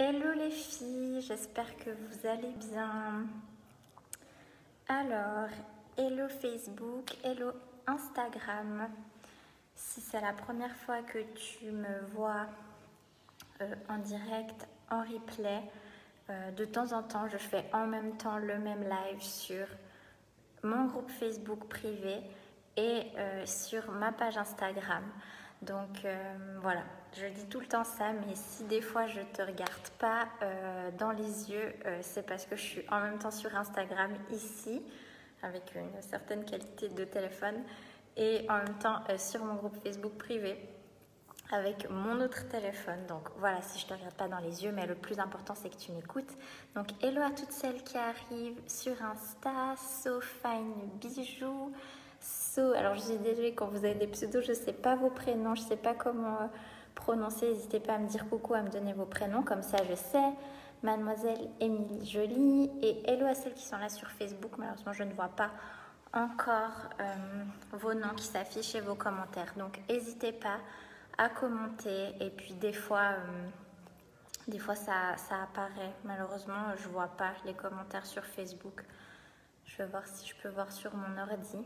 Hello les filles, j'espère que vous allez bien. Alors, hello Facebook, hello Instagram. Si c'est la première fois que tu me vois en direct, en replay, de temps en temps, je fais en même temps le même live sur mon groupe Facebook privé et sur ma page Instagram. Donc voilà, je dis tout le temps ça, mais si des fois je te regarde pas dans les yeux, c'est parce que je suis en même temps sur Instagram ici, avec une certaine qualité de téléphone, et en même temps sur mon groupe Facebook privé, avec mon autre téléphone. Donc voilà, si je te regarde pas dans les yeux, mais le plus important c'est que tu m'écoutes. Donc hello à toutes celles qui arrivent sur Insta, So Fine Bijou. Alors je suis désolée, quand vous avez des pseudos, je ne sais pas vos prénoms, je ne sais pas comment prononcer, n'hésitez pas à me dire coucou, à me donner vos prénoms, comme ça je sais. Mademoiselle Émilie Jolie, et hello à celles qui sont là sur Facebook, malheureusement je ne vois pas encore vos noms qui s'affichent et vos commentaires, donc n'hésitez pas à commenter, et puis des fois ça apparaît, malheureusement je ne vois pas les commentaires sur Facebook, je vais voir si je peux voir sur mon ordi.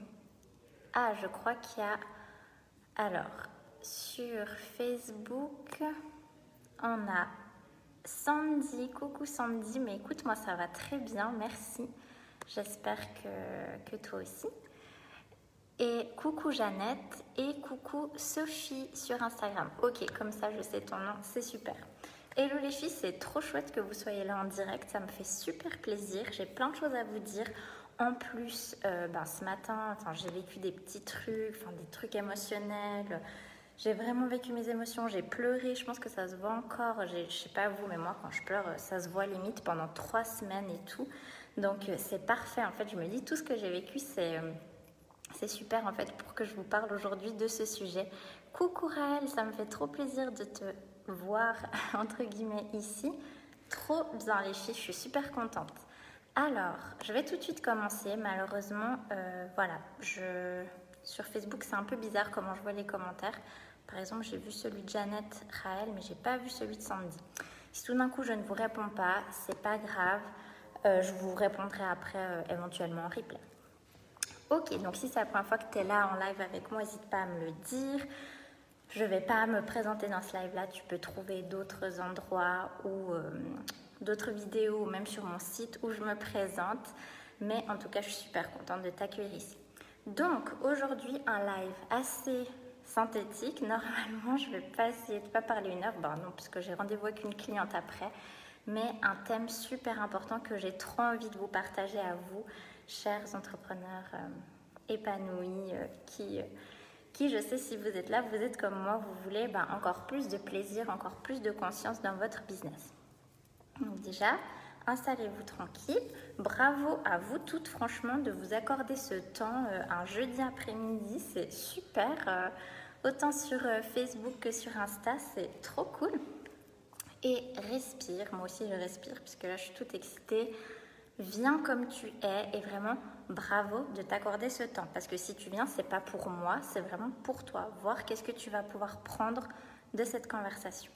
Ah, je crois qu'il y a... Alors, sur Facebook, on a Sandy. Coucou Sandy, mais écoute, moi ça va très bien, merci. J'espère que toi aussi. Et coucou Jeannette et coucou Sophie sur Instagram. Ok, comme ça je sais ton nom, c'est super. Hello les filles, c'est trop chouette que vous soyez là en direct, ça me fait super plaisir. J'ai plein de choses à vous dire. En plus, ce matin, j'ai vécu des petits trucs, des trucs émotionnels. J'ai vraiment vécu mes émotions, j'ai pleuré, je pense que ça se voit encore. Je sais pas vous, mais moi quand je pleure, ça se voit limite pendant 3 semaines et tout. Donc c'est parfait, en fait, je me dis tout ce que j'ai vécu, c'est super en fait pour que je vous parle aujourd'hui de ce sujet. Coucou Raël, ça me fait trop plaisir de te voir entre guillemets ici. Trop bien les filles, je suis super contente. Alors, je vais tout de suite commencer. Malheureusement, sur Facebook, c'est un peu bizarre comment je vois les commentaires. Par exemple, j'ai vu celui de Jeannette, Raël, mais j'ai pas vu celui de Sandy. Si tout d'un coup je ne vous réponds pas, c'est pas grave. Je vous répondrai après éventuellement en replay. Ok, donc si c'est la première fois que tu es là en live avec moi, n'hésite pas à me le dire. Je ne vais pas me présenter dans ce live-là. Tu peux trouver d'autres endroits ou d'autres vidéos, même sur mon site où je me présente. Mais en tout cas, je suis super contente de t'accueillir ici. Donc, aujourd'hui, un live assez synthétique. Normalement, je ne vais pas essayer de ne pas parler 1 heure. Bon, non, puisque j'ai rendez-vous avec une cliente après. Mais un thème super important que j'ai trop envie de vous partager à vous, chers entrepreneurs épanouis qui, je sais, si vous êtes là, vous êtes comme moi, vous voulez encore plus de plaisir, encore plus de conscience dans votre business. Donc déjà, installez-vous tranquille. Bravo à vous toutes, franchement, de vous accorder ce temps un jeudi après-midi. C'est super. Autant sur Facebook que sur Insta, c'est trop cool. Et respire. Moi aussi, je respire, puisque là, je suis toute excitée. Viens comme tu es et vraiment bravo de t'accorder ce temps, parce que si tu viens, c'est pas pour moi, c'est vraiment pour toi, voir qu'est-ce que tu vas pouvoir prendre de cette conversation.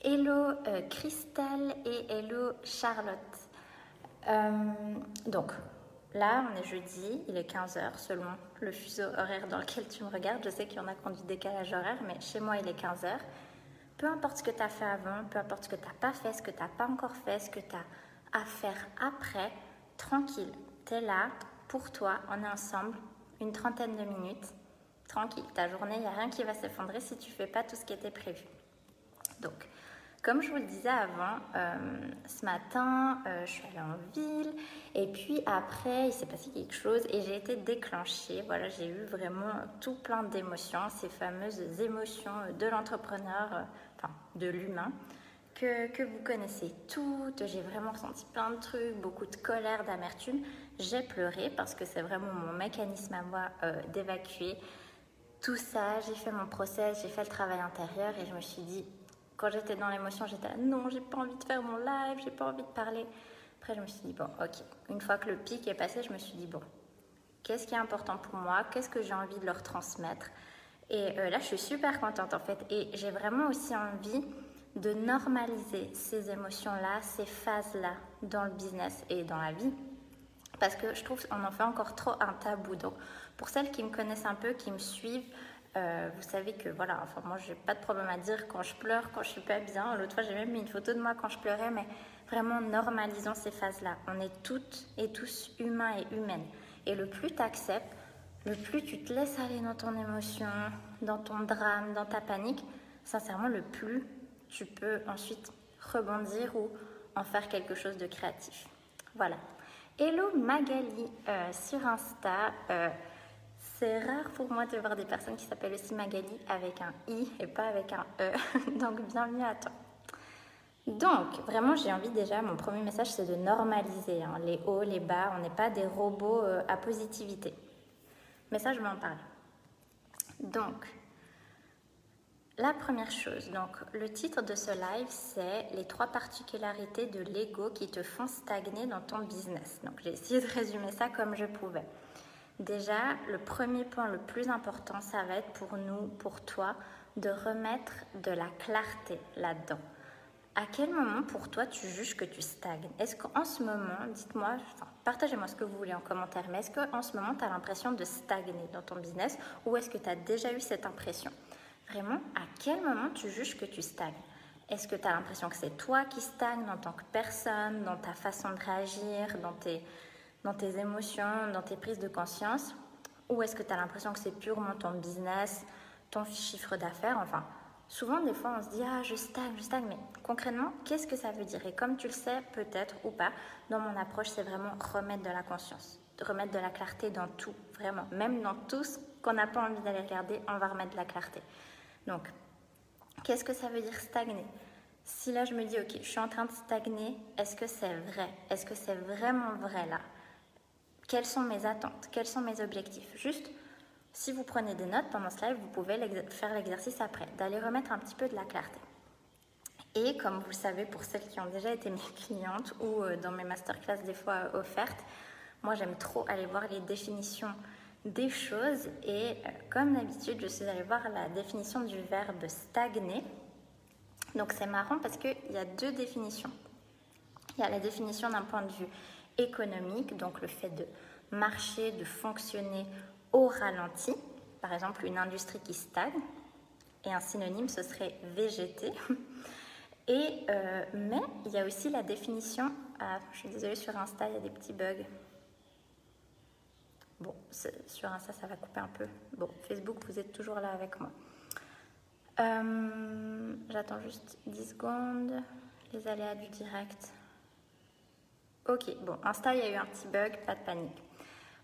Hello Christelle et hello Charlotte. Donc là on est jeudi, il est 15h selon le fuseau horaire dans lequel tu me regardes. Je sais qu'il y en a qui ont du décalage horaire, mais chez moi il est 15h. Peu importe ce que tu as fait avant, peu importe ce que tu n'as pas fait, ce que tu n'as pas encore fait, ce que tu as à faire après, tranquille, tu es là pour toi, on est ensemble, une trentaine de minutes, tranquille, ta journée, il n'y a rien qui va s'effondrer si tu ne fais pas tout ce qui était prévu. Donc, comme je vous le disais avant, ce matin, je suis allée en ville et puis après, il s'est passé quelque chose et j'ai été déclenchée. Voilà, j'ai eu vraiment tout plein d'émotions, ces fameuses émotions de l'entrepreneur, de l'humain, que vous connaissez toutes. J'ai vraiment ressenti plein de trucs, beaucoup de colère, d'amertume. J'ai pleuré parce que c'est vraiment mon mécanisme à moi d'évacuer tout ça. J'ai fait mon process, j'ai fait le travail intérieur et je me suis dit, quand j'étais dans l'émotion, j'étais là, non, j'ai pas envie de faire mon live, j'ai pas envie de parler. Après, je me suis dit, bon, ok. Une fois que le pic est passé, je me suis dit, bon, qu'est-ce qui est important pour moi? Qu'est-ce que j'ai envie de leur transmettre? Et là, je suis super contente, en fait. Et j'ai vraiment aussi envie de normaliser ces émotions-là, ces phases-là dans le business et dans la vie. Parce que je trouve qu'on en fait encore trop un tabou. Donc, pour celles qui me connaissent un peu, qui me suivent, vous savez que voilà, enfin moi j'ai pas de problème à dire quand je pleure, quand je suis pas bien. L'autre fois j'ai même mis une photo de moi quand je pleurais, mais vraiment normalisons ces phases-là. On est toutes et tous humains et humaines. Et le plus tu acceptes, le plus tu te laisses aller dans ton émotion, dans ton drame, dans ta panique, sincèrement le plus tu peux ensuite rebondir ou en faire quelque chose de créatif. Voilà. Hello Magali sur Insta. C'est rare pour moi de voir des personnes qui s'appellent aussi Magali avec un I et pas avec un E. Donc, bienvenue à toi. Donc, vraiment, j'ai envie déjà, mon premier message, c'est de normaliser les hauts, les bas. On n'est pas des robots à positivité. Mais ça, je vais en parler. Donc, la première chose, donc le titre de ce live, c'est les 3 particularités de l'ego qui te font stagner dans ton business. Donc, j'ai essayé de résumer ça comme je pouvais. Déjà, le premier point le plus important, ça va être pour nous, pour toi, de remettre de la clarté là-dedans. À quel moment pour toi tu juges que tu stagnes? Est-ce qu'en ce moment, dites-moi, partagez-moi ce que vous voulez en commentaire, mais est-ce qu'en ce moment tu as l'impression de stagner dans ton business ou est-ce que tu as déjà eu cette impression? Vraiment, à quel moment tu juges que tu stagnes? Est-ce que tu as l'impression que c'est toi qui stagnes en tant que personne, dans ta façon de réagir, dans tes émotions, dans tes prises de conscience? Ou est-ce que tu as l'impression que c'est purement ton business, ton chiffre d'affaires? Enfin, souvent, des fois, on se dit « Ah, je stagne », mais concrètement, qu'est-ce que ça veut dire? Et comme tu le sais, peut-être ou pas, dans mon approche, c'est vraiment remettre de la conscience, remettre de la clarté dans tout, vraiment. Même dans tout ce qu'on n'a pas envie d'aller regarder, on va remettre de la clarté. Donc, qu'est-ce que ça veut dire stagner? Si là, je me dis « Ok, je suis en train de stagner », est-ce que c'est vrai? Est-ce que c'est vraiment vrai là? Quelles sont mes attentes? Quels sont mes objectifs? Juste, si vous prenez des notes pendant ce live, vous pouvez faire l'exercice après, d'aller remettre un petit peu de la clarté. Et comme vous le savez, pour celles qui ont déjà été mes clientes ou dans mes masterclass des fois offertes, moi j'aime trop aller voir les définitions des choses et comme d'habitude, je suis allée voir la définition du verbe stagner. Donc c'est marrant parce qu'il y a 2 définitions. Il y a la définition d'un point de vue économique, donc le fait de marcher, de fonctionner au ralenti, par exemple une industrie qui stagne, et un synonyme ce serait végéter. Mais il y a aussi la définition, je suis désolée, sur Insta il y a des petits bugs. Bon, sur Insta ça va couper un peu. Bon, Facebook vous êtes toujours là avec moi. J'attends juste 10 secondes, les aléas du direct. Ok, bon, Insta, il y a eu un petit bug, pas de panique.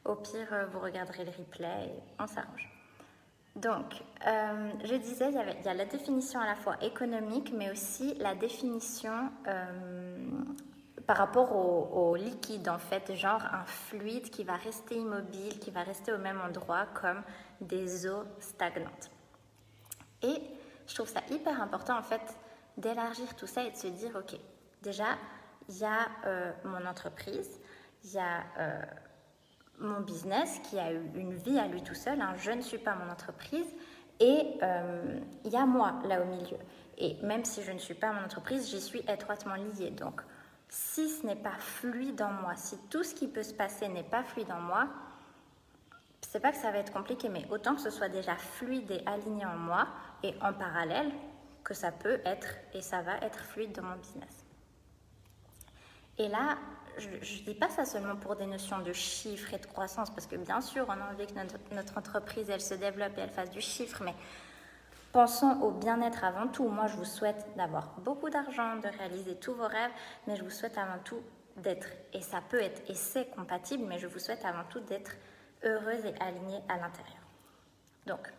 Au pire, vous regarderez le replay et on s'arrange. Donc, je disais, il y a la définition à la fois économique, mais aussi la définition par rapport au liquide, en fait, genre un fluide qui va rester immobile, qui va rester au même endroit comme des eaux stagnantes. Et je trouve ça hyper important, en fait, d'élargir tout ça et de se dire, ok, déjà, il y a mon entreprise, il y a mon business qui a eu une vie à lui tout seul, je ne suis pas mon entreprise, et il y a moi là au milieu. Et même si je ne suis pas mon entreprise, j'y suis étroitement liée. Donc, si ce n'est pas fluide en moi, si tout ce qui peut se passer n'est pas fluide en moi, c'est pas que ça va être compliqué, mais autant que ce soit déjà fluide et aligné en moi, et en parallèle, que ça peut être, et ça va être fluide dans mon business. Et là, je ne dis pas ça seulement pour des notions de chiffres et de croissance, parce que bien sûr, on a envie que notre entreprise, elle se développe et elle fasse du chiffre, mais pensons au bien-être avant tout. Moi, je vous souhaite d'avoir beaucoup d'argent, de réaliser tous vos rêves, mais je vous souhaite avant tout d'être, et ça peut être, et c'est compatible, mais je vous souhaite avant tout d'être heureuse et alignée à l'intérieur. Donc,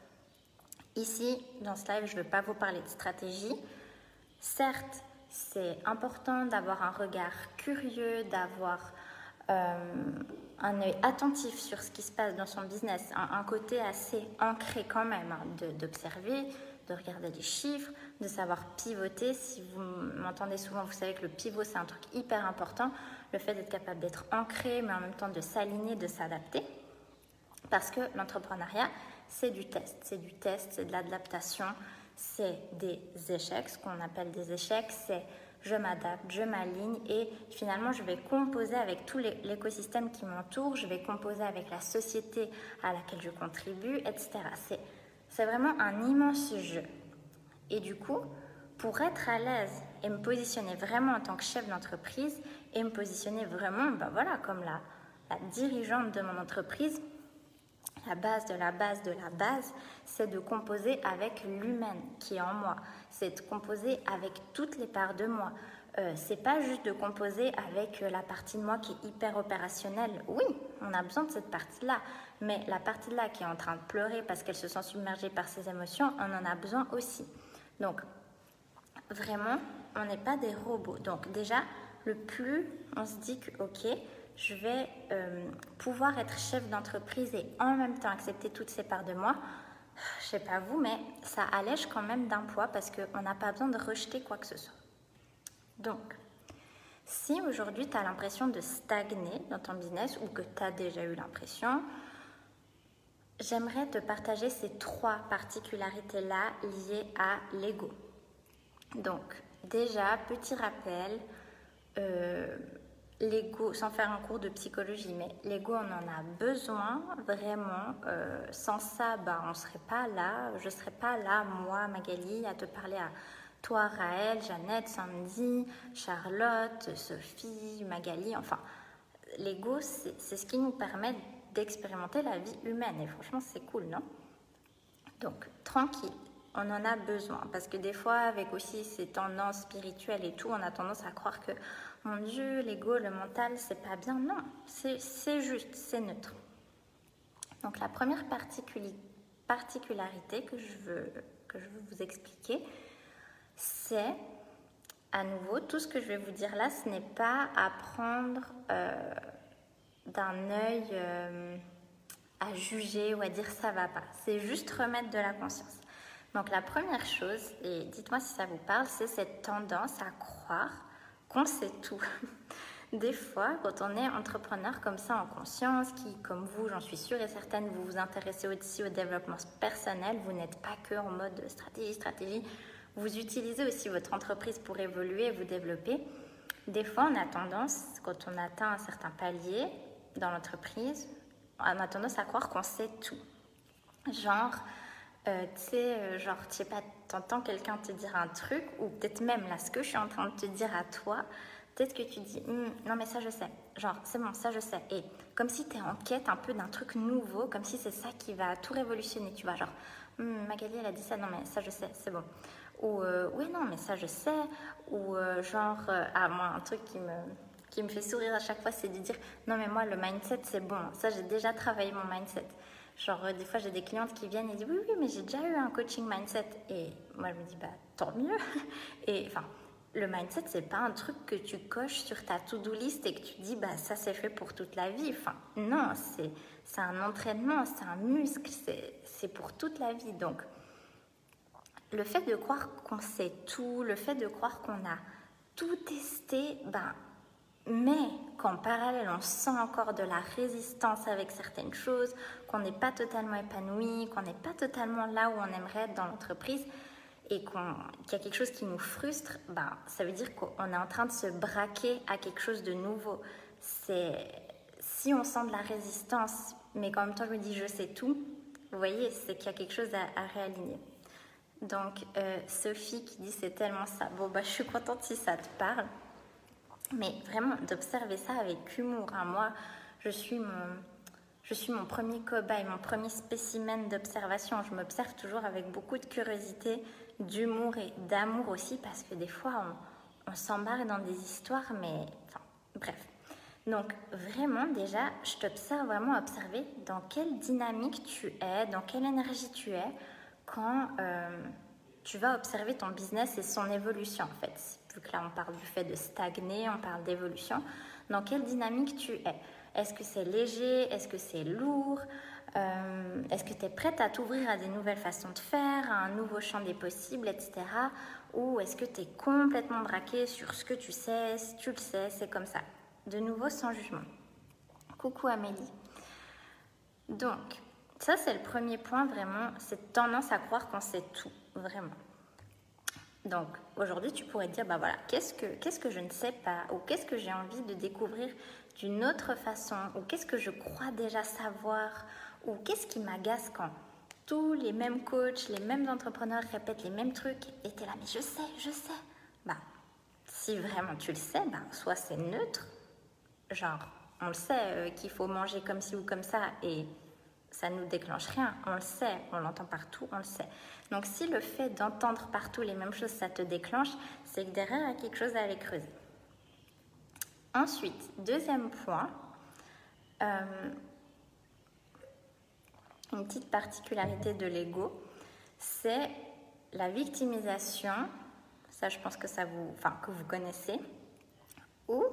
ici, dans ce live, je ne veux pas vous parler de stratégie. Certes, c'est important d'avoir un regard curieux, d'avoir un œil attentif sur ce qui se passe dans son business, un côté assez ancré quand même, d'observer, de regarder les chiffres, de savoir pivoter. Si vous m'entendez souvent, vous savez que le pivot, c'est un truc hyper important. Le fait d'être capable d'être ancré, mais en même temps de s'aligner, de s'adapter. Parce que l'entrepreneuriat, c'est du test, c'est de l'adaptation, c'est des échecs. Ce qu'on appelle des échecs, c'est je m'adapte, je m'aligne et finalement je vais composer avec tout l'écosystème qui m'entoure, je vais composer avec la société à laquelle je contribue, etc. C'est vraiment un immense jeu. Et du coup, pour être à l'aise et me positionner vraiment en tant que chef d'entreprise et me positionner vraiment comme la dirigeante de mon entreprise, la base de la base de la base, c'est de composer avec l'humaine qui est en moi. C'est de composer avec toutes les parts de moi. C'est pas juste de composer avec la partie de moi qui est hyper opérationnelle. Oui, on a besoin de cette partie-là. Mais la partie-là qui est en train de pleurer parce qu'elle se sent submergée par ses émotions, on en a besoin aussi. Donc, vraiment, on n'est pas des robots. Donc déjà, le plus on se dit que, ok, je vais pouvoir être chef d'entreprise et en même temps accepter toutes ces parts de moi, je sais pas vous, mais ça allège quand même d'un poids parce qu'on n'a pas besoin de rejeter quoi que ce soit. Donc, si aujourd'hui tu as l'impression de stagner dans ton business ou que tu as déjà eu l'impression, j'aimerais te partager ces 3 particularités-là liées à l'ego. Donc, déjà, petit rappel, l'ego, sans faire un cours de psychologie, mais l'ego, on en a besoin vraiment. Sans ça, on ne serait pas là. Je ne serais pas là, moi, Magali, à te parler à toi, Raël, Jeannette, Sandy, Charlotte, Sophie, Magali. Enfin, l'ego, c'est ce qui nous permet d'expérimenter la vie humaine. Et franchement, c'est cool, non? Donc, tranquille. On en a besoin parce que des fois, avec aussi ces tendances spirituelles et tout, on a tendance à croire que, mon Dieu, l'ego, le mental, c'est pas bien. Non, c'est juste, c'est neutre. Donc, la première particularité que je veux vous expliquer, c'est, à nouveau, tout ce que je vais vous dire là, ce n'est pas à prendre d'un œil à juger ou à dire ça va pas. C'est juste remettre de la conscience. Donc la première chose, et dites-moi si ça vous parle, c'est cette tendance à croire qu'on sait tout. Des fois, quand on est entrepreneur comme ça en conscience, qui, comme vous, j'en suis sûre et certaine, vous vous intéressez aussi au développement personnel, vous n'êtes pas que en mode stratégie, vous utilisez aussi votre entreprise pour évoluer et vous développer. Des fois, on a tendance, quand on atteint un certain palier dans l'entreprise, on a tendance à croire qu'on sait tout. Genre, tu sais pas, t'entends quelqu'un te dire un truc, ou peut-être même là, ce que je suis en train de te dire à toi, peut-être que tu dis, non mais ça je sais, genre c'est bon, ça je sais. Et comme si tu es en quête un peu d'un truc nouveau, comme si c'est ça qui va tout révolutionner, tu vois, genre, Magali elle a dit ça, non mais ça je sais, c'est bon. Ou, oui non mais ça je sais, ou moi un truc qui me fait sourire à chaque fois, c'est de dire, non mais moi le mindset c'est bon, ça j'ai déjà travaillé mon mindset. Genre, des fois, j'ai des clientes qui viennent et disent oui, mais j'ai déjà eu un coaching mindset. Et moi, je me dis, tant mieux. Et enfin, le mindset, c'est pas un truc que tu coches sur ta to-do list et que tu dis, ça, c'est fait pour toute la vie. Enfin, non, c'est un entraînement, c'est un muscle, c'est pour toute la vie. Donc, le fait de croire qu'on sait tout, le fait de croire qu'on a tout testé, mais qu'en parallèle, on sent encore de la résistance avec certaines choses, qu'on n'est pas totalement épanoui, qu'on n'est pas totalement là où on aimerait être dans l'entreprise et qu'il y a quelque chose qui nous frustre, ça veut dire qu'on est en train de se braquer à quelque chose de nouveau. Si on sent de la résistance, mais qu'en même temps, je me dis je sais tout, vous voyez, c'est qu'il y a quelque chose à réaligner. Donc, Sophie qui dit c'est tellement ça. Bon, je suis contente si ça te parle. Mais vraiment, d'observer ça avec humour. Moi, je suis mon premier cobaye, mon premier spécimen d'observation. Je m'observe toujours avec beaucoup de curiosité, d'humour et d'amour aussi, parce que des fois, on s'embarque dans des histoires, mais... Enfin, bref. Donc, vraiment, déjà, je t'observe vraiment observer dans quelle dynamique tu es, dans quelle énergie tu es, quand tu vas observer ton business et son évolution, en fait. Vu que là, on parle du fait de stagner, on parle d'évolution. Dans quelle dynamique tu es? Est-ce que c'est léger? Est-ce que c'est lourd? Est-ce que tu es prête à t'ouvrir à des nouvelles façons de faire, à un nouveau champ des possibles, etc. Ou est-ce que tu es complètement braqué sur ce que tu sais, si tu le sais, c'est comme ça. De nouveau, sans jugement. Coucou Amélie. Donc, ça c'est le premier point vraiment, cette tendance à croire qu'on sait tout, vraiment. Donc aujourd'hui, tu pourrais te dire, bah voilà, qu'est-ce que je ne sais pas, ou qu'est-ce que j'ai envie de découvrir d'une autre façon, ou qu'est-ce que je crois déjà savoir, ou qu'est-ce qui m'agace quand tous les mêmes coachs, les mêmes entrepreneurs répètent les mêmes trucs, et t'es là, mais je sais. Bah, si vraiment tu le sais, bah, soit c'est neutre, genre, on le sait qu'il faut manger comme ci ou comme ça, et ça ne nous déclenche rien, on le sait, on l'entend partout, on le sait. Donc si le fait d'entendre partout les mêmes choses, ça te déclenche, c'est que derrière, il y a quelque chose à aller creuser. Ensuite, deuxième point, une petite particularité de l'ego, c'est la victimisation, ça je pense que, que vous connaissez, ou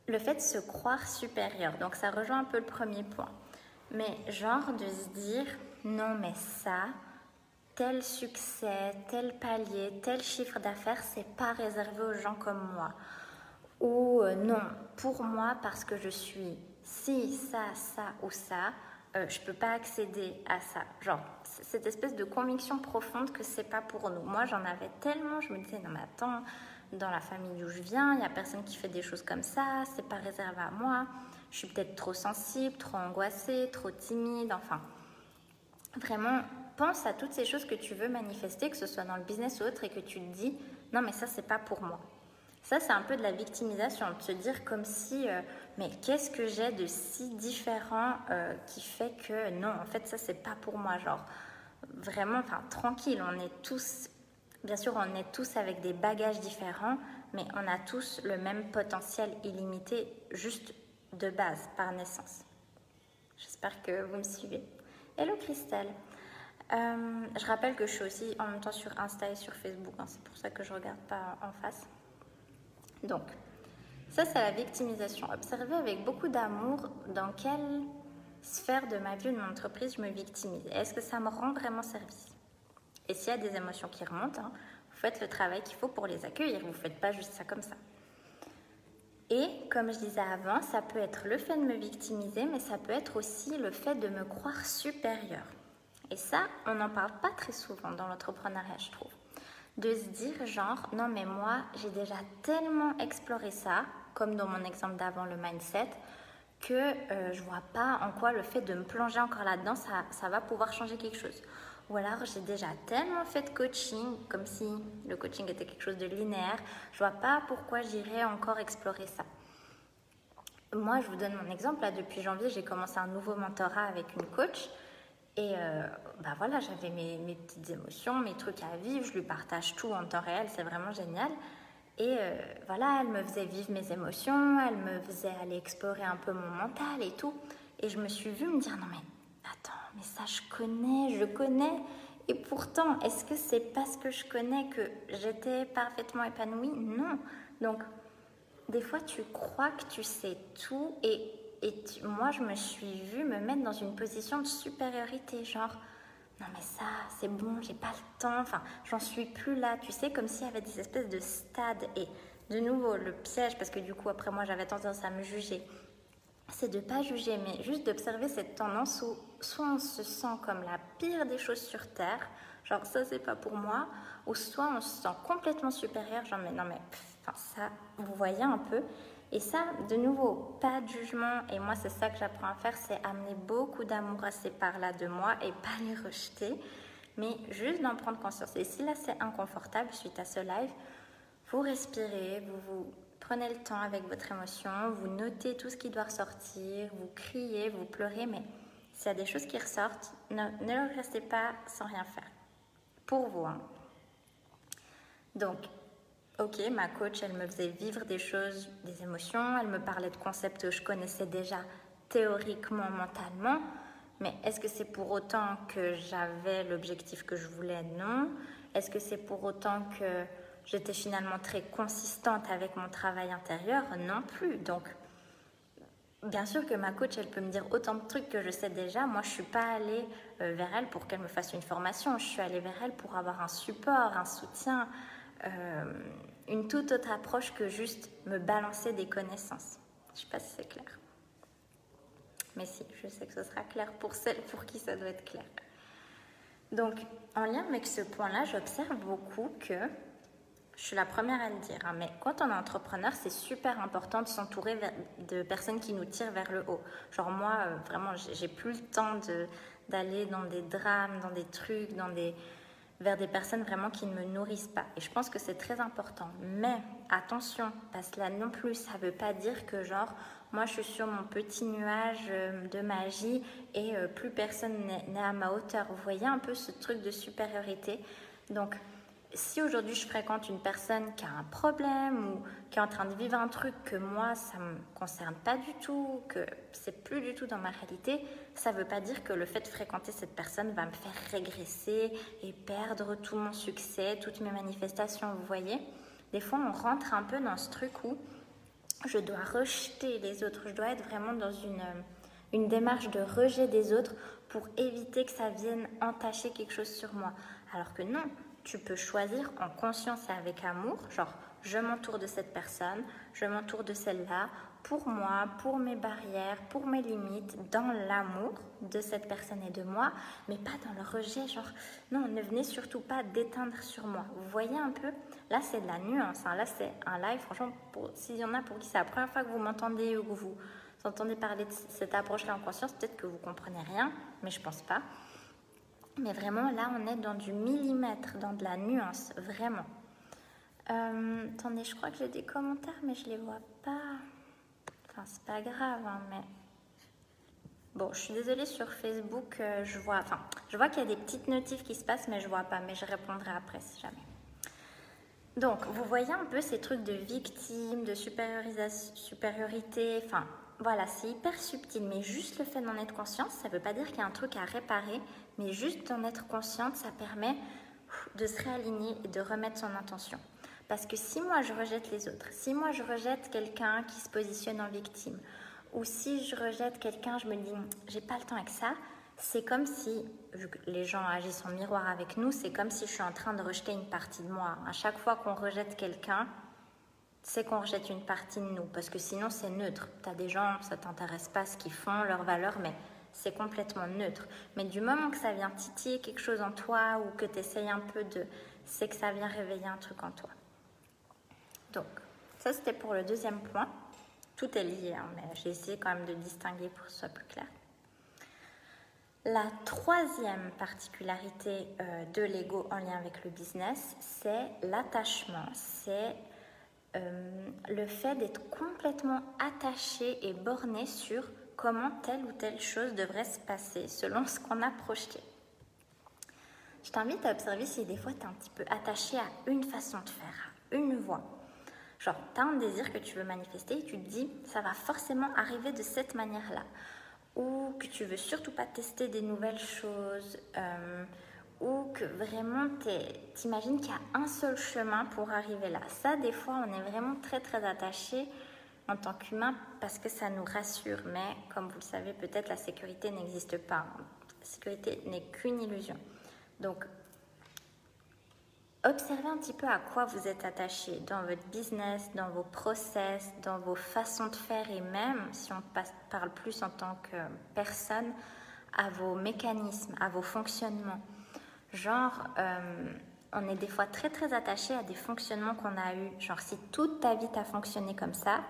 le fait de se croire supérieur. Donc ça rejoint un peu le premier point. Mais genre de se dire, non mais ça, tel succès, tel palier, tel chiffre d'affaires, c'est pas réservé aux gens comme moi. Ou non, pour moi, parce que je suis si, ça ou ça, je peux pas accéder à ça. Genre, cette espèce de conviction profonde que c'est pas pour nous. Moi, j'en avais tellement, je me disais, non mais attends, dans la famille d'où je viens, il y a personne qui fait des choses comme ça, c'est pas réservé à moi. Je suis peut-être trop sensible, trop angoissée, trop timide, enfin. Vraiment, pense à toutes ces choses que tu veux manifester, que ce soit dans le business ou autre, et que tu te dis, non mais ça, c'est pas pour moi. Ça, c'est un peu de la victimisation, de se dire comme si, mais qu'est-ce que j'ai de si différent qui fait que non, en fait, ça, c'est pas pour moi. Genre, vraiment, enfin, tranquille, on est tous, bien sûr, on est tous avec des bagages différents, mais on a tous le même potentiel illimité, juste de base, par naissance. J'espère que vous me suivez. Hello Christelle. Je rappelle que je suis aussi en même temps sur Insta et sur Facebook, hein, c'est pour ça que je ne regarde pas en face. Donc, ça c'est la victimisation. Observez avec beaucoup d'amour dans quelle sphère de ma vie ou de mon entreprise je me victimise. Est-ce que ça me rend vraiment service? Et s'il y a des émotions qui remontent, hein, vous faites le travail qu'il faut pour les accueillir. Vous ne faites pas juste ça comme ça. Et comme je disais avant, ça peut être le fait de me victimiser, mais ça peut être aussi le fait de me croire supérieure. Et ça, on n'en parle pas très souvent dans l'entrepreneuriat, je trouve. De se dire genre, non mais moi, j'ai déjà tellement exploré ça, comme dans mon exemple d'avant, le mindset, que je vois pas en quoi le fait de me plonger encore là-dedans, ça va pouvoir changer quelque chose. Ou alors j'ai déjà tellement fait de coaching, comme si le coaching était quelque chose de linéaire, je vois pas pourquoi j'irais encore explorer ça. Moi, je vous donne mon exemple, là, depuis janvier, j'ai commencé un nouveau mentorat avec une coach. Et voilà, j'avais mes petites émotions, mes trucs à vivre, je lui partage tout en temps réel, c'est vraiment génial. Et voilà, elle me faisait vivre mes émotions, elle me faisait aller explorer un peu mon mental et tout. Et je me suis vue me dire, non mais attends, mais ça je connais. Et pourtant, est-ce que c'est parce que je connais que j'étais parfaitement épanouie? Non. Donc, des fois, tu crois que tu sais tout et moi, je me suis vue me mettre dans une position de supériorité, genre, non mais ça, c'est bon, j'ai pas le temps, enfin, j'en suis plus là, tu sais, comme s'il y avait des espèces de stades. Et de nouveau, le piège, parce que du coup, après moi, j'avais tendance à me juger, c'est de pas juger, mais juste d'observer cette tendance où soit on se sent comme la pire des choses sur Terre, genre ça, c'est pas pour moi, ou soit on se sent complètement supérieur, genre, mais non mais, enfin, ça, vous voyez un peu. Et ça, de nouveau, pas de jugement. Et moi, c'est ça que j'apprends à faire, c'est amener beaucoup d'amour à ces parts-là de moi et pas les rejeter, mais juste d'en prendre conscience. Et si là, c'est inconfortable suite à ce live, vous respirez, vous prenez le temps avec votre émotion, vous notez tout ce qui doit ressortir, vous criez, vous pleurez, mais s'il y a des choses qui ressortent, ne restez pas sans rien faire. Pour vous, hein. Donc, ok, ma coach, elle me faisait vivre des choses, des émotions, elle me parlait de concepts que je connaissais déjà théoriquement, mentalement, mais est-ce que c'est pour autant que j'avais l'objectif que je voulais? Non. Est-ce que c'est pour autant que j'étais finalement très consistante avec mon travail intérieur? Non plus. Donc, bien sûr que ma coach, elle peut me dire autant de trucs que je sais déjà. Moi, je ne suis pas allée vers elle pour qu'elle me fasse une formation. Je suis allée vers elle pour avoir un support, un soutien, une toute autre approche que juste me balancer des connaissances. Je ne sais pas si c'est clair. Mais si, je sais que ce sera clair pour celles pour qui ça doit être clair. Donc, en lien avec ce point-là, j'observe beaucoup que Je suis la première à le dire, hein, mais quand on est entrepreneur, c'est super important de s'entourer de personnes qui nous tirent vers le haut. Genre moi, vraiment, j'ai plus le temps d'aller dans des drames, dans des trucs, vers des personnes vraiment qui ne me nourrissent pas. Et je pense que c'est très important. Mais attention, parce que là non plus, ça ne veut pas dire que genre, moi je suis sur mon petit nuage de magie et plus personne n'est à ma hauteur. Vous voyez un peu ce truc de supériorité. Donc, si aujourd'hui je fréquente une personne qui a un problème ou qui est en train de vivre un truc que moi ça me concerne pas du tout, que c'est plus du tout dans ma réalité, ça veut pas dire que le fait de fréquenter cette personne va me faire régresser et perdre tout mon succès, toutes mes manifestations. Vous voyez, des fois on rentre un peu dans ce truc où je dois rejeter les autres, je dois être vraiment dans une démarche de rejet des autres pour éviter que ça vienne entacher quelque chose sur moi. Alors que non, tu peux choisir en conscience et avec amour, genre je m'entoure de cette personne, je m'entoure de celle-là, pour moi, pour mes barrières, pour mes limites, dans l'amour de cette personne et de moi, mais pas dans le rejet, genre non, ne venez surtout pas d'éteindre sur moi. Vous voyez un peu, là c'est de la nuance, hein. Là c'est un live, franchement, s'il y en a pour qui c'est la première fois que vous m'entendez ou que vous entendez parler de cette approche-là en conscience, peut-être que vous comprenez rien, mais je pense pas. Mais vraiment, là, on est dans du millimètre, dans de la nuance, vraiment. Attendez, je crois que j'ai des commentaires, mais je les vois pas. Enfin, c'est pas grave, hein, mais... Bon, je suis désolée, sur Facebook, je vois qu'il y a des petites notifs qui se passent, mais je vois pas, mais je répondrai après, si jamais. Donc, vous voyez un peu ces trucs de victime, de supériorité, enfin... Voilà, c'est hyper subtil, mais juste le fait d'en être consciente, ça ne veut pas dire qu'il y a un truc à réparer, mais juste d'en être consciente, ça permet de se réaligner et de remettre son intention. Parce que si moi je rejette les autres, si moi je rejette quelqu'un qui se positionne en victime, ou si je rejette quelqu'un, je me dis j'ai pas le temps avec ça, c'est comme si, vu que les gens agissent en miroir avec nous, c'est comme si je suis en train de rejeter une partie de moi. À chaque fois qu'on rejette quelqu'un, c'est qu'on rejette une partie de nous, parce que sinon c'est neutre. Tu as des gens, ça t'intéresse pas ce qu'ils font, leurs valeurs, mais c'est complètement neutre. Mais du moment que ça vient titiller quelque chose en toi, ou que tu essayes un peu de... c'est que ça vient réveiller un truc en toi. Donc, ça c'était pour le deuxième point. Tout est lié, hein, mais j'ai essayé quand même de distinguer pour que ce soit plus clair. La troisième particularité de l'ego en lien avec le business, c'est l'attachement, c'est le fait d'être complètement attaché et borné sur comment telle ou telle chose devrait se passer selon ce qu'on a projeté. Je t'invite à observer si des fois tu es un petit peu attaché à une façon de faire, à une voie. Genre, tu as un désir que tu veux manifester et tu te dis ça va forcément arriver de cette manière-là. Ou que tu veux surtout pas tester des nouvelles choses, ou que vraiment t'imagines qu'il y a un seul chemin pour arriver là. Ça, des fois, on est vraiment très très attaché en tant qu'humain parce que ça nous rassure. Mais comme vous le savez, peut-être la sécurité n'existe pas. La sécurité n'est qu'une illusion. Donc, observez un petit peu à quoi vous êtes attaché dans votre business, dans vos process, dans vos façons de faire et même, si on parle plus en tant que personne, à vos mécanismes, à vos fonctionnements. Genre, on est des fois très très attaché à des fonctionnements qu'on a eus. Genre, si toute ta vie t'a fonctionné comme ça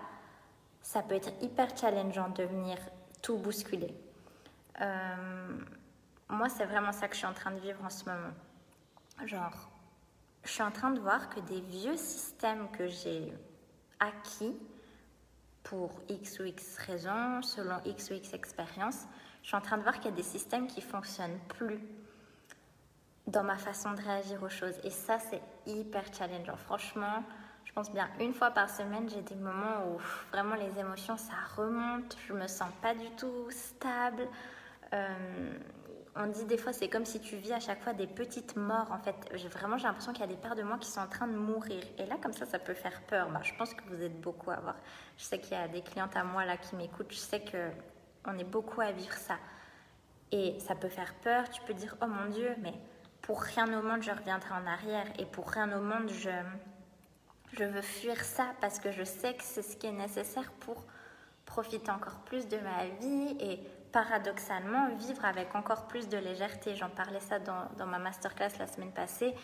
peut être hyper challengeant de venir tout bousculer. Moi, c'est vraiment ça que je suis en train de vivre en ce moment. Genre, je suis en train de voir que des vieux systèmes que j'ai acquis pour X ou X raisons, selon X ou X expériences, je suis en train de voir qu'il y a des systèmes qui ne fonctionnent plus dans ma façon de réagir aux choses. Et ça, c'est hyper challengeant. Franchement, je pense bien une fois par semaine, j'ai des moments où vraiment les émotions, ça remonte. Je me sens pas du tout stable. On dit des fois, c'est comme si tu vis à chaque fois des petites morts. En fait, j'ai l'impression qu'il y a des parts de moi qui sont en train de mourir. Et là, comme ça peut faire peur. Je pense que vous êtes beaucoup à voir. Je sais qu'il y a des clientes à moi là qui m'écoutent. Je sais qu'on est beaucoup à vivre ça. Et ça peut faire peur. Tu peux dire, oh mon Dieu, mais pour rien au monde, je reviendrai en arrière. Et pour rien au monde, je veux fuir ça parce que je sais que c'est ce qui est nécessaire pour profiter encore plus de ma vie et paradoxalement vivre avec encore plus de légèreté. J'en parlais ça dans ma masterclass la semaine passée.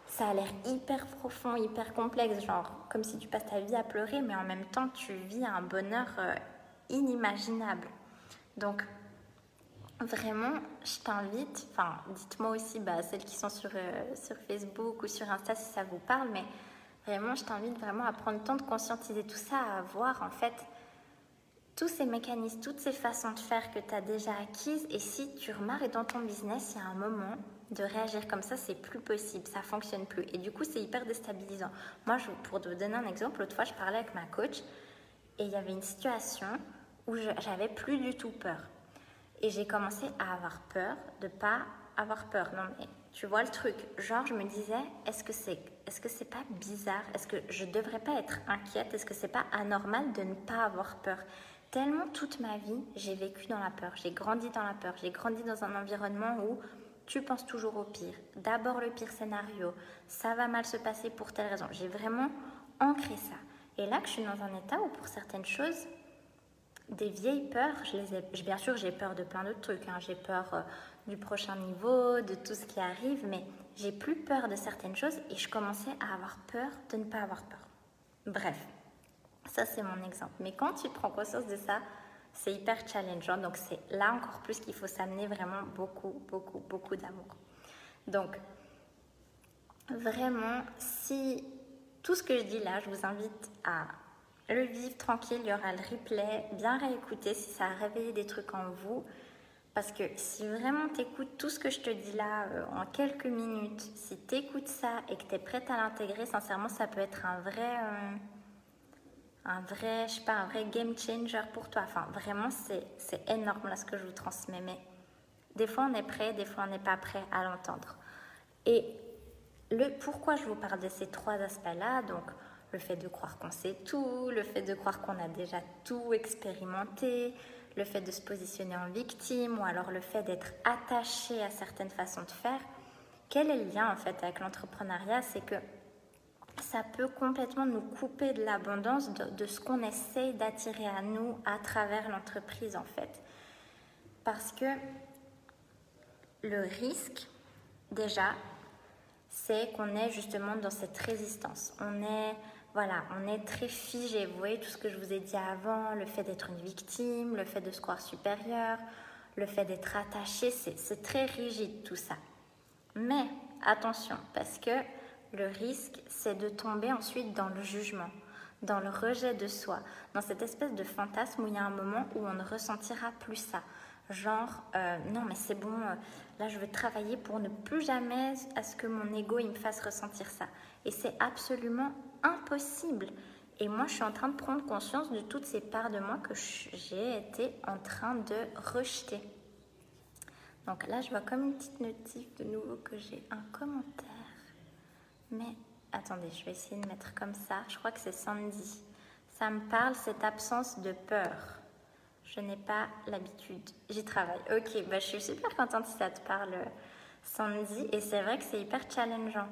ça a l'air hyper profond, hyper complexe, genre comme si tu passes ta vie à pleurer, mais en même temps, tu vis un bonheur inimaginable. Donc, vraiment, je t'invite, enfin, dites-moi aussi, celles qui sont sur Facebook ou sur Insta si ça vous parle, mais vraiment, je t'invite vraiment à prendre le temps de conscientiser tout ça, à voir en fait tous ces mécanismes, toutes ces façons de faire que tu as déjà acquises. Et si tu remarques dans ton business, il y a un moment de réagir comme ça, c'est plus possible, ça fonctionne plus. Et du coup, c'est hyper déstabilisant. Moi, pour te donner un exemple, l'autre fois, je parlais avec ma coach et il y avait une situation où j'avais plus du tout peur. Et j'ai commencé à avoir peur de pas avoir peur. Non, mais tu vois le truc. Genre, je me disais, est-ce que c'est pas bizarre? Est-ce que je devrais pas être inquiète? Est-ce que c'est pas anormal de ne pas avoir peur? Tellement toute ma vie, j'ai vécu dans la peur. J'ai grandi dans la peur. J'ai grandi dans un environnement où tu penses toujours au pire. D'abord le pire scénario. Ça va mal se passer pour telle raison. J'ai vraiment ancré ça. Et là que je suis dans un état où pour certaines choses, des vieilles peurs, bien sûr j'ai peur de plein d'autres trucs, hein. J'ai peur du prochain niveau, de tout ce qui arrive, mais j'ai plus peur de certaines choses et je commençais à avoir peur de ne pas avoir peur. Bref, ça c'est mon exemple. Mais quand tu prends conscience de ça, c'est hyper challengeant, donc c'est là encore plus qu'il faut s'amener vraiment beaucoup d'amour. Donc, vraiment, si tout ce que je dis là, je vous invite à le vivre tranquille, il y aura le replay, bien réécouter si ça a réveillé des trucs en vous. Parce que si vraiment tu écoutes tout ce que je te dis là en quelques minutes, si tu écoutes ça et que tu es prête à l'intégrer, sincèrement, ça peut être un vrai game changer pour toi. Enfin, vraiment, c'est énorme là ce que je vous transmets. Mais des fois, on est prêt, des fois, on n'est pas prêt à l'entendre. Et pourquoi je vous parle de ces trois aspects-là, donc le fait de croire qu'on sait tout, le fait de croire qu'on a déjà tout expérimenté, le fait de se positionner en victime ou alors le fait d'être attaché à certaines façons de faire. Quel est le lien en fait avec l'entrepreneuriat? C'est que ça peut complètement nous couper de l'abondance de ce qu'on essaye d'attirer à nous à travers l'entreprise en fait. Parce que le risque, déjà, c'est qu'on est justement dans cette résistance. On est très figé. Vous voyez tout ce que je vous ai dit avant, le fait d'être une victime, le fait de se croire supérieur, le fait d'être attaché, c'est très rigide tout ça. Mais attention, parce que le risque, c'est de tomber ensuite dans le jugement, dans le rejet de soi, dans cette espèce de fantasme où il y a un moment où on ne ressentira plus ça. Genre, non mais c'est bon, là je veux travailler pour ne plus jamais à ce que mon ego il me fasse ressentir ça. Et c'est absolument impossible. Et moi je suis en train de prendre conscience de toutes ces parts de moi que j'ai été en train de rejeter. Donc là je vois comme une petite notif de nouveau que j'ai un commentaire. Mais attendez, je vais essayer de mettre comme ça. Je crois que c'est Sandy. Ça me parle, cette absence de peur. Je n'ai pas l'habitude. J'y travaille. Ok, je suis super contente si ça te parle, Sandy. Et c'est vrai que c'est hyper challengeant.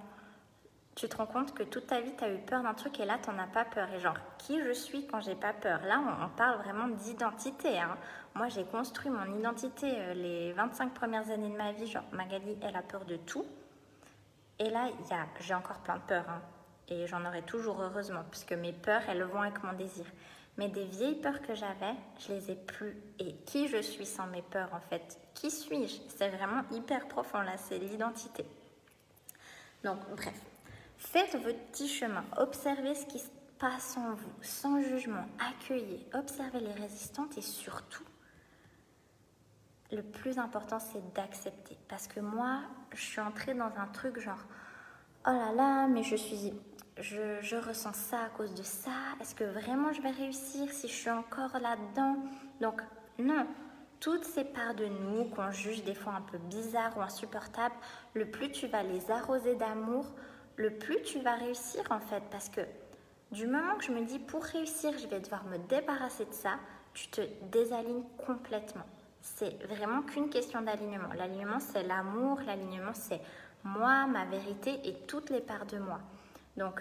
Tu te rends compte que toute ta vie, tu as eu peur d'un truc et là, tu n'en as pas peur. Et genre, qui je suis quand j'ai pas peur? Là, on parle vraiment d'identité. Hein. Moi, j'ai construit mon identité les 25 premières années de ma vie. Genre, Magali, elle a peur de tout. Et là, j'ai encore plein de peurs. Hein. Et j'en aurai toujours, heureusement, puisque mes peurs, elles vont avec mon désir. Mais des vieilles peurs que j'avais, je les ai plus. Et qui je suis sans mes peurs, en fait? Qui suis-je? C'est vraiment hyper profond, là. C'est l'identité. Donc, bref. Faites votre petit chemin. Observez ce qui se passe en vous, sans jugement. Accueillez. Observez les résistantes et surtout, le plus important, c'est d'accepter. Parce que moi, je suis entrée dans un truc genre, oh là là, mais je ressens ça à cause de ça. Est-ce que vraiment je vais réussir si je suis encore là-dedans? Donc, non. Toutes ces parts de nous qu'on juge des fois un peu bizarres ou insupportables, le plus tu vas les arroser d'amour, le plus tu vas réussir en fait. Parce que du moment que je me dis, pour réussir, je vais devoir me débarrasser de ça, tu te désalignes complètement. C'est vraiment qu'une question d'alignement. L'alignement, c'est l'amour. L'alignement, c'est moi, ma vérité et toutes les parts de moi. Donc,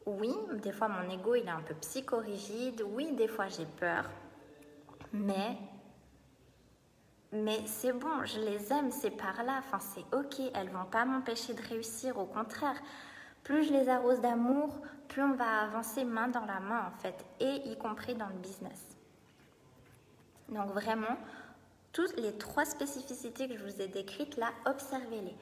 oui, des fois, mon ego, il est un peu psychorigide. Oui, des fois, j'ai peur. Mais mais c'est bon, je les aime, c'est par là, enfin c'est ok, elles vont pas m'empêcher de réussir, au contraire. Plus je les arrose d'amour, plus on va avancer main dans la main en fait, et y compris dans le business. Donc vraiment, toutes les 3 spécificités que je vous ai décrites là, observez-les.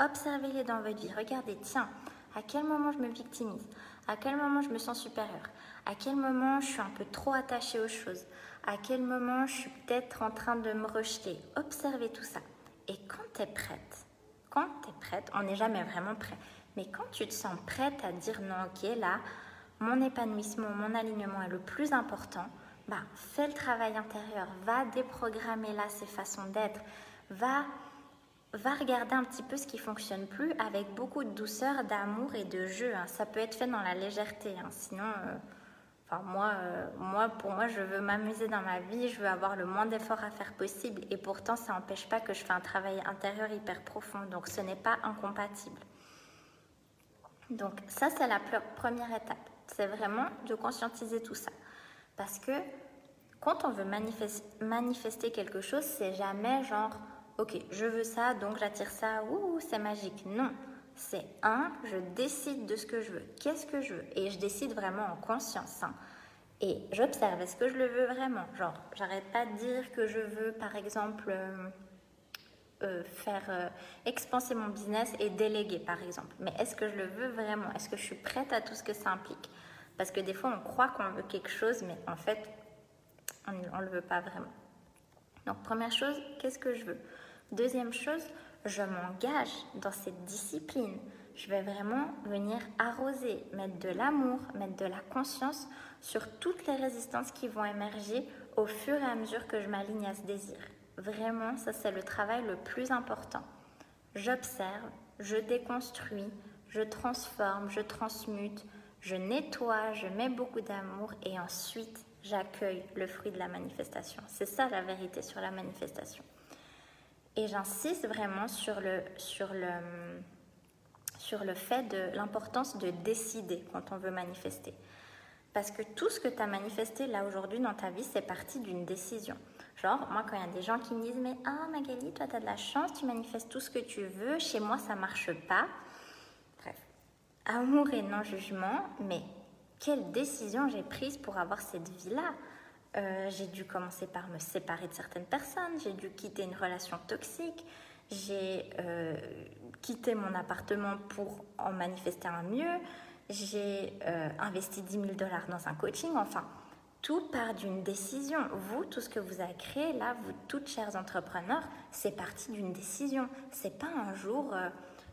Observez-les dans votre vie. Regardez, tiens, à quel moment je me victimise? À quel moment je me sens supérieure? À quel moment je suis un peu trop attachée aux choses? À quel moment je suis peut-être en train de me rejeter? Observez tout ça. Et quand tu es prête, on n'est jamais vraiment prêt, mais quand tu te sens prête à dire non, ok, là, mon épanouissement, mon alignement est le plus important, bah, fais le travail intérieur, va déprogrammer là ces façons d'être, va regarder un petit peu ce qui ne fonctionne plus avec beaucoup de douceur, d'amour et de jeu. Hein. Ça peut être fait dans la légèreté, hein. Sinon, pour moi, je veux m'amuser dans ma vie, je veux avoir le moins d'efforts à faire possible et pourtant, ça n'empêche pas que je fais un travail intérieur hyper profond, donc ce n'est pas incompatible. Donc ça, c'est la première étape, c'est vraiment de conscientiser tout ça. Parce que quand on veut manifester quelque chose, c'est jamais genre, ok, je veux ça, donc j'attire ça, ouh, c'est magique. Non, c'est je décide de ce que je veux. Qu'est-ce que je veux? Et je décide vraiment en conscience. Hein. Et j'observe, est-ce que je le veux vraiment? Genre, j'arrête pas de dire que je veux, par exemple, faire expanser mon business et déléguer, par exemple. Mais est-ce que je le veux vraiment? Est-ce que je suis prête à tout ce que ça implique? Parce que des fois, on croit qu'on veut quelque chose, mais en fait, on ne le veut pas vraiment. Donc, première chose, qu'est-ce que je veux? Deuxième chose, je m'engage dans cette discipline. Je vais vraiment venir arroser, mettre de l'amour, mettre de la conscience sur toutes les résistances qui vont émerger au fur et à mesure que je m'aligne à ce désir. Vraiment, ça c'est le travail le plus important. J'observe, je déconstruis, je transforme, je transmute, je nettoie, je mets beaucoup d'amour et ensuite j'accueille le fruit de la manifestation. C'est ça la vérité sur la manifestation. Et j'insiste vraiment sur le fait de l'importance de décider quand on veut manifester. Parce que tout ce que tu as manifesté là aujourd'hui dans ta vie, c'est parti d'une décision. Genre, moi quand il y a des gens qui me disent « Mais Magali, toi tu as de la chance, tu manifestes tout ce que tu veux, chez moi ça marche pas. » Bref, amour et non-jugement, mais quelle décision j'ai prise pour avoir cette vie-là? J'ai dû commencer par me séparer de certaines personnes, j'ai dû quitter une relation toxique, j'ai quitté mon appartement pour en manifester un mieux, j'ai investi 10 000 $ dans un coaching, enfin, tout part d'une décision. Vous, tout ce que vous avez créé, là, vous, toutes chers entrepreneurs, c'est parti d'une décision. C'est pas un jour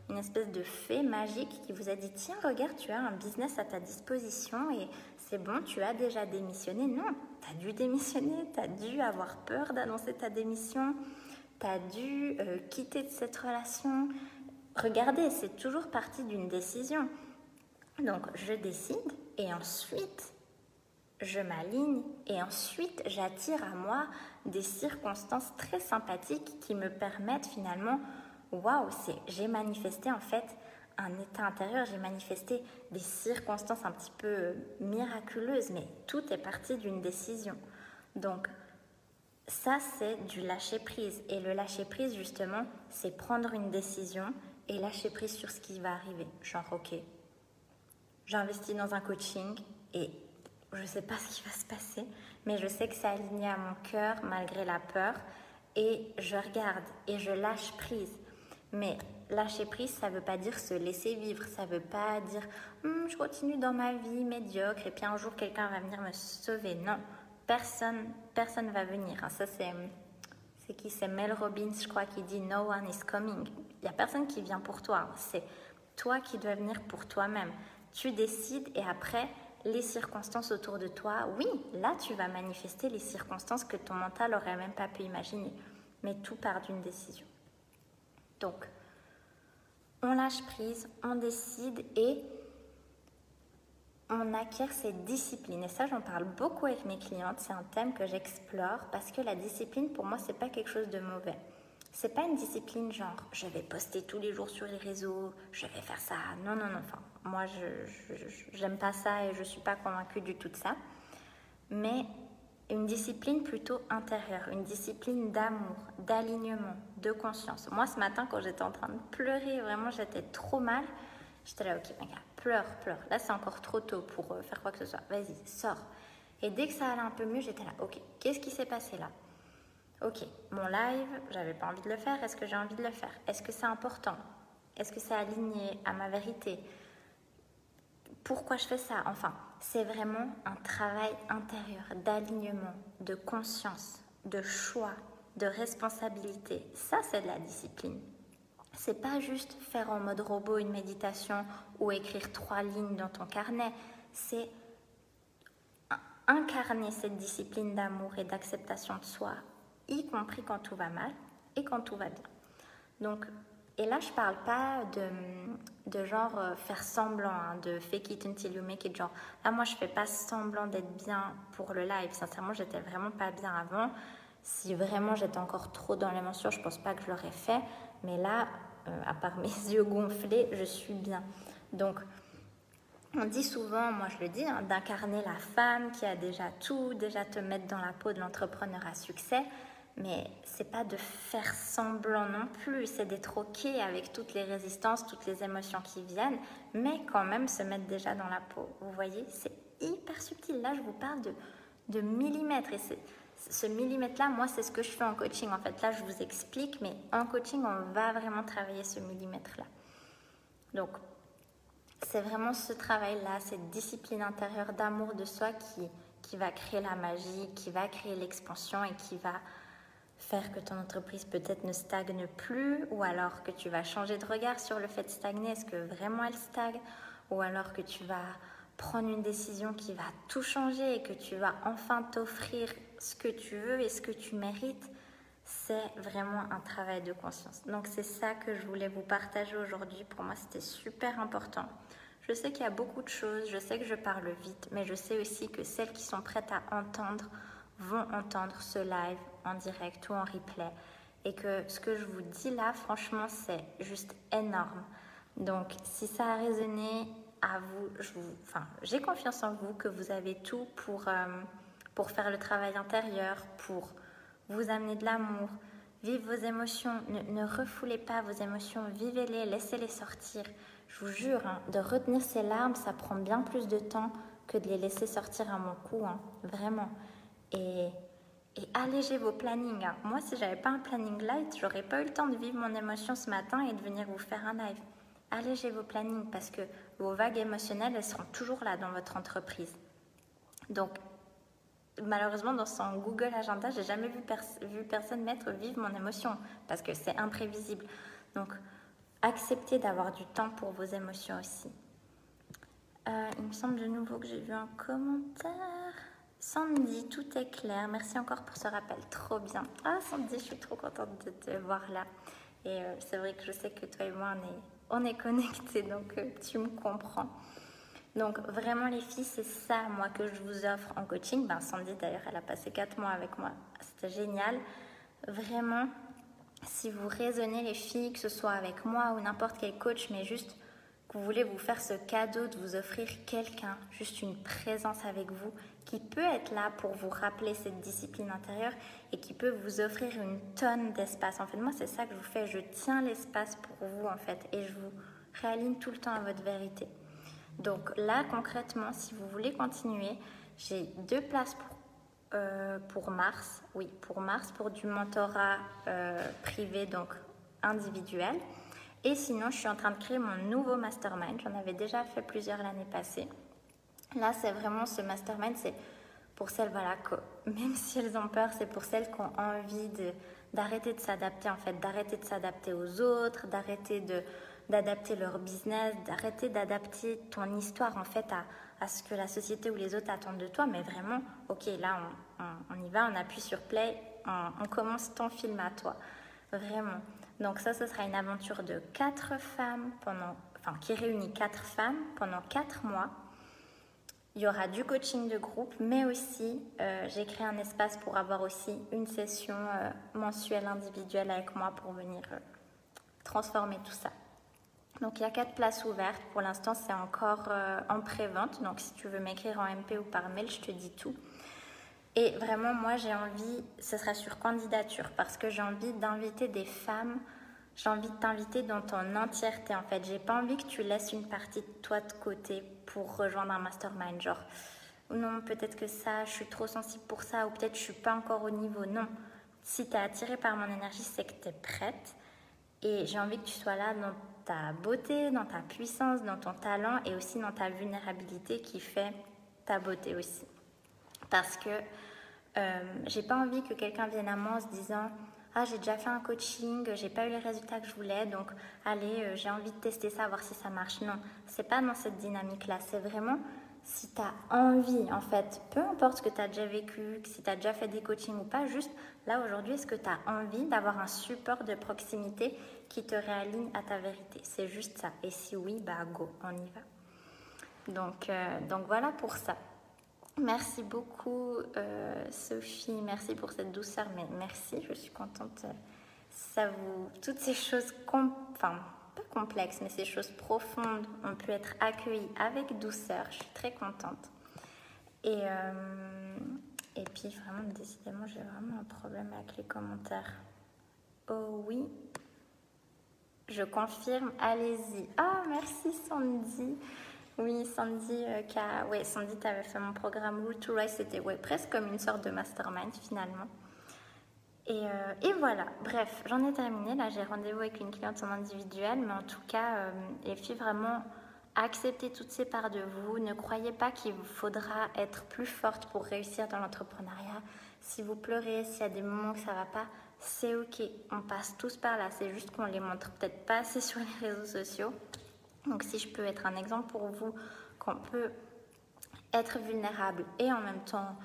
une espèce de fée magique qui vous a dit « Tiens, regarde, tu as un business à ta disposition et c'est bon, tu as déjà démissionné. » Non, tu as dû démissionner, tu as dû avoir peur d'annoncer ta démission, tu as dû quitter cette relation. Regardez, c'est toujours parti d'une décision. Donc, je décide et ensuite, je m'aligne et ensuite, j'attire à moi des circonstances très sympathiques qui me permettent finalement, waouh, j'ai manifesté en fait un état intérieur, j'ai manifesté des circonstances un petit peu miraculeuses, mais tout est parti d'une décision. Donc, ça, c'est du lâcher-prise. Et le lâcher-prise, justement, c'est prendre une décision et lâcher prise sur ce qui va arriver. Genre, ok, j'investis dans un coaching et je ne sais pas ce qui va se passer, mais je sais que c'est aligné à mon cœur malgré la peur et je regarde et je lâche prise. Mais lâcher prise, ça ne veut pas dire se laisser vivre, ça ne veut pas dire je continue dans ma vie médiocre et puis un jour quelqu'un va venir me sauver. Non, personne ne va venir. Ça c'est qui? C'est Mel Robbins, je crois, qui dit « No one is coming ». Il n'y a personne qui vient pour toi, c'est toi qui dois venir pour toi-même. Tu décides et après, les circonstances autour de toi, oui, là tu vas manifester les circonstances que ton mental n'aurait même pas pu imaginer. Mais tout part d'une décision. Donc, on lâche prise, on décide et on acquiert cette discipline. Et ça, j'en parle beaucoup avec mes clientes. C'est un thème que j'explore parce que la discipline, pour moi, c'est pas quelque chose de mauvais. C'est pas une discipline genre, je vais poster tous les jours sur les réseaux, je vais faire ça. Non. Enfin, moi, j'aime pas ça et je suis pas convaincue du tout de ça. Mais une discipline plutôt intérieure, une discipline d'amour, d'alignement, de conscience. Moi, ce matin, quand j'étais en train de pleurer, vraiment, j'étais trop mal. J'étais là, ok, Maga, pleure, pleure. Là, c'est encore trop tôt pour faire quoi que ce soit. Vas-y, sors. Et dès que ça allait un peu mieux, j'étais là, ok, qu'est-ce qui s'est passé là? Ok, mon live, j'avais pas envie de le faire. Est-ce que j'ai envie de le faire? Est-ce que c'est important? Est-ce que c'est aligné à ma vérité? Pourquoi je fais ça? Enfin, c'est vraiment un travail intérieur, d'alignement, de conscience, de choix, de responsabilité. Ça, c'est de la discipline. C'est pas juste faire en mode robot une méditation ou écrire 3 lignes dans ton carnet. C'est incarner cette discipline d'amour et d'acceptation de soi, y compris quand tout va mal et quand tout va bien. Donc, et là, je parle pas de genre faire semblant, hein, de fake it until you make it. Genre, là, moi, je fais pas semblant d'être bien pour le live. Sincèrement, j'étais vraiment pas bien avant. Si vraiment j'étais encore trop dans l'émotion, je pense pas que je l'aurais fait. Mais là, à part mes yeux gonflés, je suis bien. Donc, on dit souvent, moi je le dis, hein, d'incarner la femme qui a déjà tout, déjà te mettre dans la peau de l'entrepreneur à succès. Mais c'est pas de faire semblant non plus, c'est d'être ok avec toutes les résistances, toutes les émotions qui viennent, mais quand même se mettre déjà dans la peau. Vous voyez, c'est hyper subtil. Là, je vous parle de millimètres. Et ce millimètre-là, moi, c'est ce que je fais en coaching. En fait, là, je vous explique, mais en coaching, on va vraiment travailler ce millimètre-là. Donc, c'est vraiment ce travail-là, cette discipline intérieure d'amour de soi qui va créer la magie, qui va créer l'expansion et qui va faire que ton entreprise peut-être ne stagne plus, ou alors que tu vas changer de regard sur le fait de stagner, est-ce que vraiment elle stagne, ou alors que tu vas prendre une décision qui va tout changer et que tu vas enfin t'offrir ce que tu veux et ce que tu mérites. C'est vraiment un travail de conscience. Donc c'est ça que je voulais vous partager aujourd'hui. Pour moi, c'était super important. Je sais qu'il y a beaucoup de choses, je sais que je parle vite, mais je sais aussi que celles qui sont prêtes à entendre vont entendre ce live en direct ou en replay. Et que ce que je vous dis là, franchement, c'est juste énorme. Donc, si ça a résonné à vous, j'ai confiance en vous, que vous avez tout pour faire le travail intérieur, pour vous amener de l'amour, vivre vos émotions. Ne refoulez pas vos émotions, vivez-les, laissez-les sortir. Je vous jure, hein, de retenir ces larmes, ça prend bien plus de temps que de les laisser sortir à mon cou, hein, vraiment. Et allégez vos plannings. Hein. Moi, si j'avais pas un planning light, j'aurais pas eu le temps de vivre mon émotion ce matin et de venir vous faire un live. Allégez vos plannings parce que vos vagues émotionnelles, elles seront toujours là dans votre entreprise. Donc, malheureusement, dans son Google Agenda, j'ai jamais vu personne mettre « vive mon émotion » parce que c'est imprévisible. Donc, acceptez d'avoir du temps pour vos émotions aussi. Il me semble de nouveau que j'ai vu un commentaire. Sandy, tout est clair. Merci encore pour ce rappel. Trop bien. Ah, Sandy, je suis trop contente de te voir là. Et c'est vrai que je sais que toi et moi, on est connectés, donc tu me comprends. Donc, vraiment, les filles, c'est ça, moi, que je vous offre en coaching. Sandy, d'ailleurs, elle a passé 4 mois avec moi. C'était génial. Vraiment, si vous raisonnez, les filles, que ce soit avec moi ou n'importe quel coach, mais juste que vous voulez vous faire ce cadeau de vous offrir quelqu'un, juste une présence avec vous, qui peut être là pour vous rappeler cette discipline intérieure et qui peut vous offrir une tonne d'espace. En fait, moi, c'est ça que je vous fais. Je tiens l'espace pour vous, en fait, et je vous réaligne tout le temps à votre vérité. Donc là, concrètement, si vous voulez continuer, j'ai 2 places pour mars. Oui, pour mars, pour du mentorat privé, donc individuel. Et sinon, je suis en train de créer mon nouveau mastermind. J'en avais déjà fait plusieurs l'année passée. Là, c'est vraiment ce mastermind, c'est pour celles, voilà, que, même si elles ont peur, c'est pour celles qui ont envie d'arrêter de s'adapter, en fait, d'arrêter de s'adapter aux autres, d'arrêter d'adapter leur business, d'arrêter d'adapter ton histoire, en fait, à ce que la société ou les autres attendent de toi. Mais vraiment, ok, là, on y va, on appuie sur play, on commence ton film à toi. Vraiment. Donc ça, ce sera une aventure de 4 femmes qui réunit 4 femmes pendant 4 mois. Il y aura du coaching de groupe, mais aussi, j'ai créé un espace pour avoir aussi une session mensuelle individuelle avec moi pour venir transformer tout ça. Donc, il y a 4 places ouvertes. Pour l'instant, c'est encore en pré-vente. Donc, si tu veux m'écrire en MP ou par mail, je te dis tout. Et vraiment, moi, j'ai envie, ce sera sur candidature, parce que j'ai envie d'inviter des femmes, j'ai envie de t'inviter dans ton entièreté, en fait. J'ai pas envie que tu laisses une partie de toi de côté pour rejoindre un mastermind, genre, non, peut-être que ça, je suis trop sensible pour ça, ou peut-être je suis pas encore au niveau. Non, si tu es attirée par mon énergie, c'est que tu es prête. Et j'ai envie que tu sois là dans ta beauté, dans ta puissance, dans ton talent et aussi dans ta vulnérabilité qui fait ta beauté aussi. Parce que j'ai pas envie que quelqu'un vienne à moi en se disant « Ah, j'ai déjà fait un coaching, j'ai pas eu les résultats que je voulais, donc allez, j'ai envie de tester ça, voir si ça marche. » Non, c'est pas dans cette dynamique-là. C'est vraiment si tu as envie, en fait, peu importe ce que tu as déjà vécu, si tu as déjà fait des coachings ou pas, juste là aujourd'hui, est-ce que tu as envie d'avoir un support de proximité qui te réaligne à ta vérité? C'est juste ça. Et si oui, bah go, on y va. Donc voilà pour ça. Merci beaucoup Sophie, merci pour cette douceur, mais merci, je suis contente. Toutes ces choses, pas complexes, mais ces choses profondes ont pu être accueillies avec douceur, je suis très contente. Et puis vraiment, décidément, j'ai vraiment un problème avec les commentaires. Oh oui, je confirme, allez-y. Ah, merci Sandy. Oui, Sandy, Sandy, tu avais fait mon programme Root to Rise, c'était presque comme une sorte de mastermind finalement. Et voilà, bref, j'en ai terminé. Là, j'ai rendez-vous avec une cliente en individuel, mais en tout cas, les filles, vraiment, acceptez toutes ces parts de vous. Ne croyez pas qu'il vous faudra être plus forte pour réussir dans l'entrepreneuriat. Si vous pleurez, s'il y a des moments que ça ne va pas, c'est ok, on passe tous par là. C'est juste qu'on les montre peut-être pas assez sur les réseaux sociaux. Donc si je peux être un exemple pour vous, qu'on peut être vulnérable et en même temps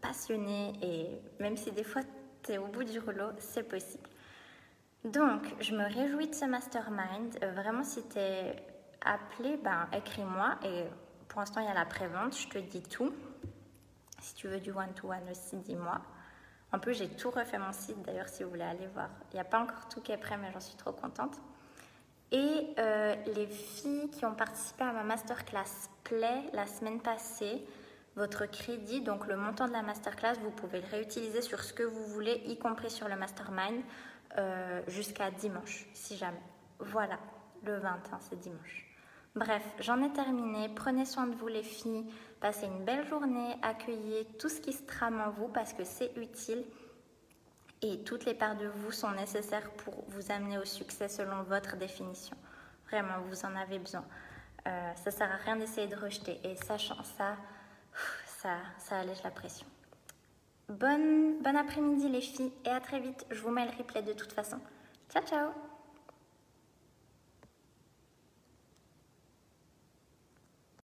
passionné, et même si des fois tu es au bout du rouleau, c'est possible. Donc je me réjouis de ce mastermind. Vraiment, si tu es appelé, écris-moi. Et pour l'instant, il y a la prévente, je te dis tout. Si tu veux du one-to-one aussi, dis-moi. En plus, j'ai tout refait mon site, d'ailleurs, si vous voulez aller voir. Il n'y a pas encore tout qui est prêt, mais j'en suis trop contente. Et les filles qui ont participé à ma masterclass Play la semaine passée, votre crédit, donc le montant de la masterclass, vous pouvez le réutiliser sur ce que vous voulez, y compris sur le mastermind, jusqu'à dimanche, si jamais. Voilà, le 21, c'est dimanche. Bref, j'en ai terminé. Prenez soin de vous les filles, passez une belle journée, accueillez tout ce qui se trame en vous parce que c'est utile. Et toutes les parts de vous sont nécessaires pour vous amener au succès selon votre définition. Vraiment, vous en avez besoin. Ça ne sert à rien d'essayer de rejeter. Et sachant ça, ça allège la pression. Bon après-midi les filles et à très vite. Je vous mets le replay de toute façon. Ciao, ciao!